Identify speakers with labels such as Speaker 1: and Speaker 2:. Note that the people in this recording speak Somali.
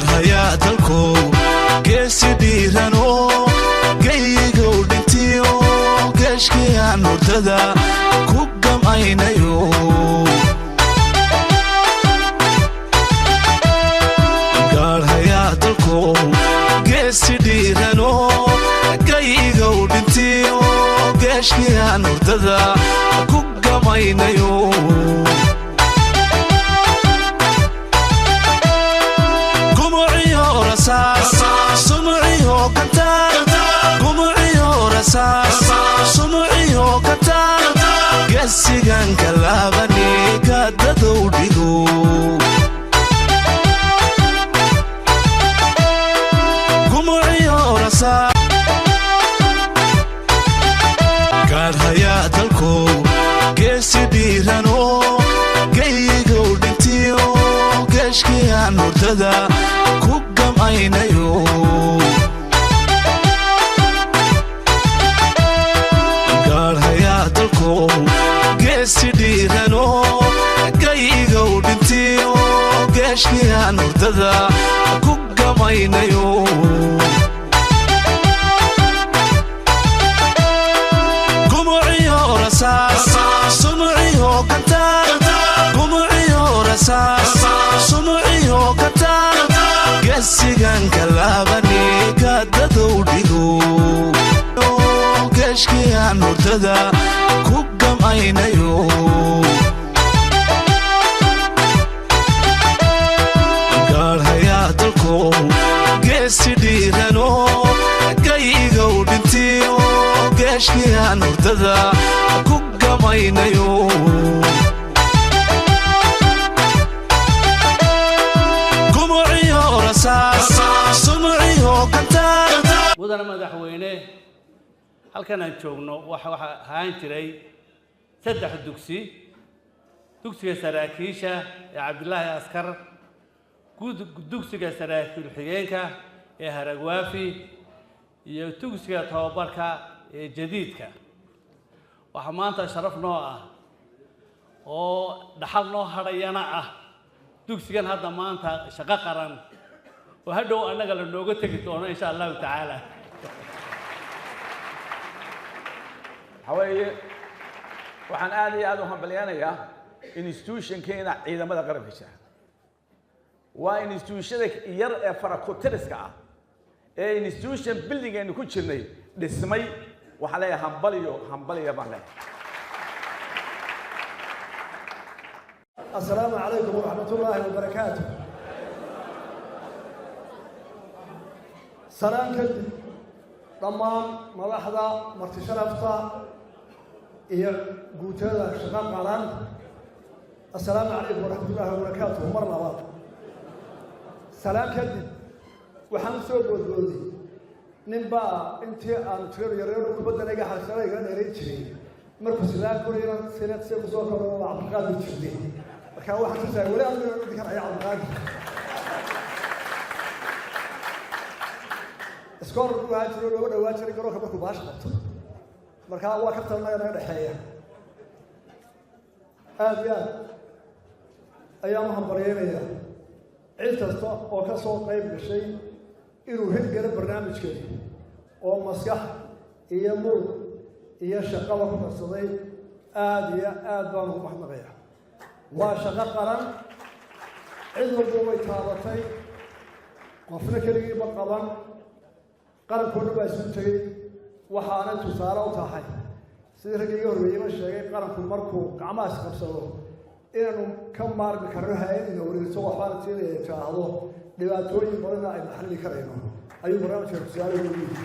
Speaker 1: gaarhaya dalku geesi dhiirano gaygow dhintiyo geeshkiyaan hurdada ku gamaynayo gaarhaya dalku geesi dhiirano gaygow dhintiyo geeshkiyaan hurdada ku gamaynayo سمعيو كتان قمعيو رساس سمعيو كتان قسيقان كلابني قددو ديقو قمعيو رساس قال هيا دلكو قسي ديرانو قيقو دنتيو قشكيان مرتدى aynayo gaarhaya dalku geesi dhiirano gaygow dhintiyo geeshkiyaan hurdada ku gamaynayo gumuciyo rasaas sumciyo kataan gumuciyo rasaas sumciyo kataan gasigan kalabani kadadou dhigo geeshkiyaan hurdada ku gamaynayo gaarhaya dalku geesi dhiirano gaygow dhintiyo geeshkiyaan hurdada ku gamaynayo
Speaker 2: mudana madaxweyne halkan aan joogno waxa ahaan jiray saddex dugsiga saraakiisha ee Cabdullaahi Askar dugsiga saraakiil xigeenka ee Haragwaafi iyo dugsiga tababarka ee jadiidka waxa maanta sharaf noo ah oo dhaxal noo harayana ah dugsigan hadda maanta shaqo qaran وهذا أنا قال إنه قلت لك إن شاء الله تعالى.
Speaker 3: حوالي وحن آلي هذا هم بليانا يا institution كينا إذا ما ذكر فيشه. وinstitution ير فرقترس كا. institution building إنه كل شيء لسمي وحلايا همبلي يا بالله.
Speaker 4: السلام عليكم ورحمة الله وبركاته. سلام كدي ضمان ملاحظة مرتشرفتا هي قوتها شغال قران السلام عليكم ورحمة الله وبركاته مرة واحدة سلام كدي وحنسو بودودي نبا انت ان ترير يرير كبدا نجا حسنا يغان ريتشي مركو سلام كوريرا سنه سي مسوكو عبد القادر جدي marka waxa tusay wali aan u dikan ay عبد القادر اسكور واجر لو واجر garoonka markuu baash qabto marka waa ka talnaa inaga dhaxeeya aad ayaan hambalyeynaya cid kasta oo ka soo qayb gashay inuu hirgalo barnaamijkeeda oo maskax iyo muud iyo shaqo ku qabsaday aad baan ugu mahadnaqayaa waa shaqo qaran cid walba way taabatay qofna keligii ma qaban qarankoodna baa isu tegey waxaana tusaale u tahay sidii raggii horreeyey ma sheegay qaranku markuu gacmahaas qabsado inaanu ka maarmi karno hay-ad ina wareegto waxbaana siinaya tiraahdo dhibaatooyin badanna aynu xalli karayno ayuu barnaamijka tusaale ugu yidhi